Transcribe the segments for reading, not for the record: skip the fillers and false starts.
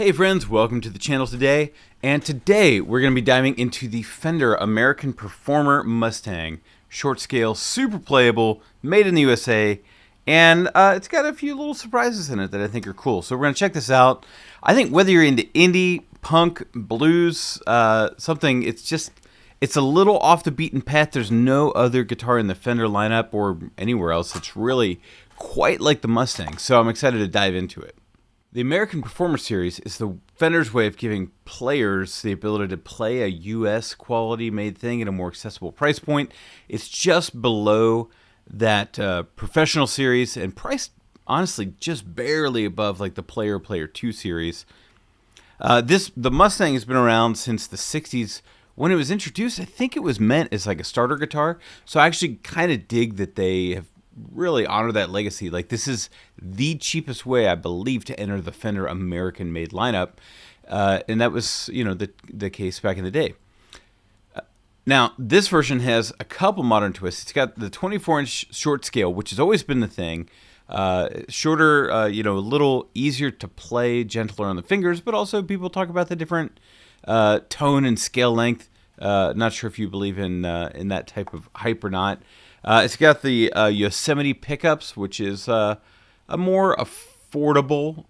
Hey friends, welcome to the channel today, and today we're going to be diving into the Fender American Performer Mustang. Short scale, super playable, made in the USA, and it's got a few little surprises in it that I think are cool. So we're going to check this out. I think whether you're into indie, punk, blues, something, it's a little off the beaten path. There's no other guitar in the Fender lineup or anywhere else that's really quite like the Mustang, so I'm excited to dive into it. The American Performer Series is the Fender's way of giving players the ability to play a US quality made thing at a more accessible price point. It's just below that professional series and priced, honestly, just barely above like the Player 2 series. The Mustang has been around since the 60s. When it was introduced, I think it was meant as like a starter guitar. So I actually kind of dig that they have really honor that legacy. Like, this is the cheapest way, I believe, to enter the Fender American made lineup, and that was the case back in the day. Now this version has a couple modern twists. It's got the 24-inch short scale, which has always been the thing. Shorter, a little easier to play, gentler on the fingers, but also people talk about the different tone and scale length. Not sure if you believe in that type of hype or not. It's got the Yosemite pickups, which is a more affordable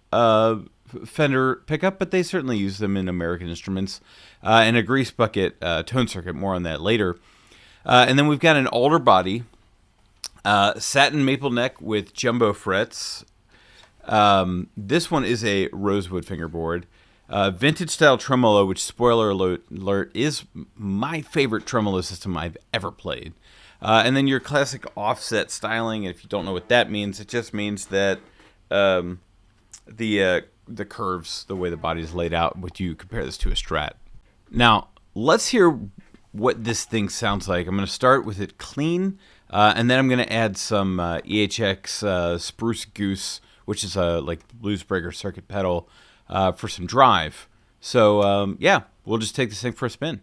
Fender pickup, but they certainly use them in American instruments. And a grease bucket tone circuit, more on that later. And then we've got an alder body, satin maple neck with jumbo frets. This one is a rosewood fingerboard. Vintage style tremolo, which, spoiler alert, is my favorite tremolo system I've ever played. And then your classic offset styling. And if you don't know what that means, it just means that the curves, the way the body is laid out, would you compare this to a Strat. Now, let's hear what this thing sounds like. I'm going to start with it clean, and then I'm going to add some EHX Spruce Goose, which is a like blues breaker circuit pedal, for some drive. So yeah, we'll just take this thing for a spin.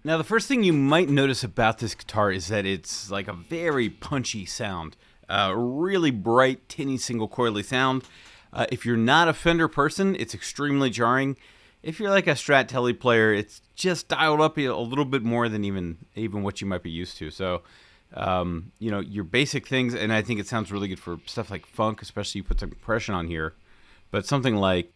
Now, the first thing you might notice about this guitar is that it's like a very punchy sound. Really bright, tinny, single coily sound. If you're not a Fender person, it's extremely jarring. if you're like a Strat Tele player, it's just dialed up a little bit more than even what you might be used to. So, you know, your basic things, and I think it sounds really good for stuff like funk, especially you put some compression on here. But something like...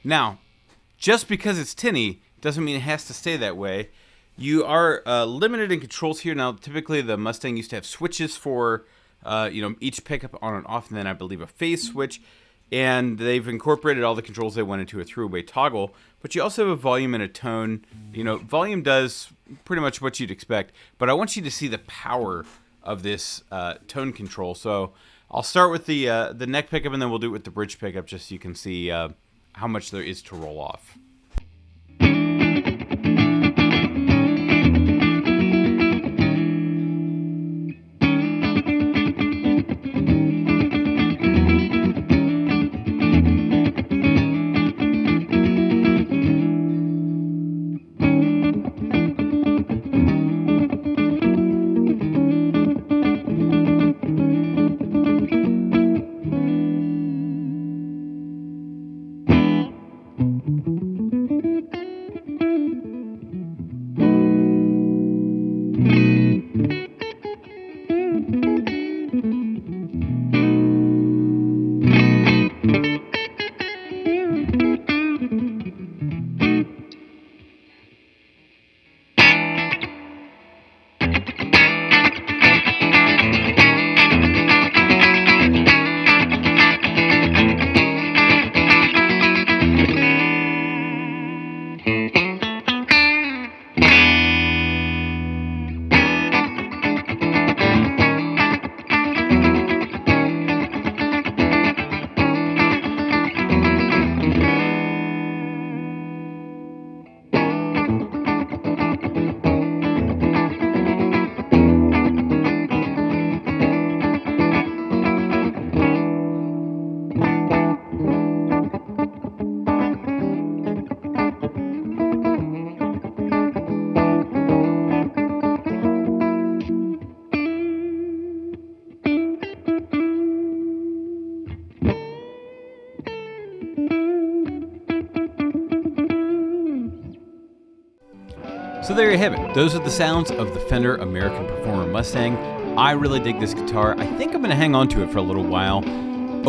Now, just because it's tinny doesn't mean it has to stay that way. You are limited in controls here. Now, typically the Mustang used to have switches for you know, each pickup on and off, and then I believe a phase switch. And they've incorporated all the controls they went into a three-way toggle. But you also have a volume and a tone. You know, volume does pretty much what you'd expect. But I want you to see the power of this tone control. So I'll start with the neck pickup, and then we'll do it with the bridge pickup, just so you can see how much there is to roll off. So there you have it. Those are the sounds of the Fender American Performer Mustang. I really dig this guitar. I think I'm going to hang on to it for a little while.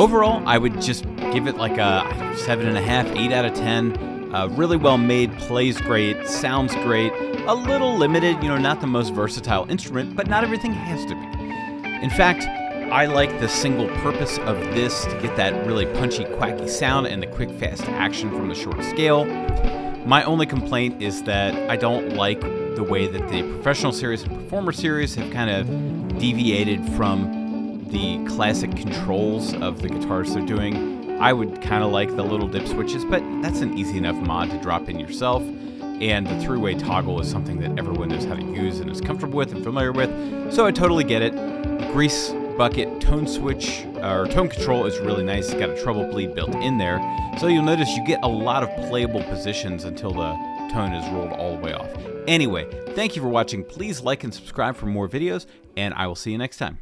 Overall, I would just give it like a 7.5, 8 out of 10. Really well made, plays great, sounds great. A little limited, you know, not the most versatile instrument, but not everything has to be. In fact, I like the single purpose of this to get that really punchy, quacky sound and the quick, fast action from the short scale. My only complaint is that I don't like the way that the Professional Series and Performer Series have kind of deviated from the classic controls of the guitars they're doing. I would kind of like the little dip switches, but that's an easy enough mod to drop in yourself. And the three-way toggle is something that everyone knows how to use and is comfortable with and familiar with, so I totally get it. The grease bucket tone switch, or tone control, is really nice. It's got a treble bleed built in there, so you'll notice you get a lot of playable positions until the tone is rolled all the way off. Anyway, thank you for watching. Please like and subscribe for more videos, and I will see you next time.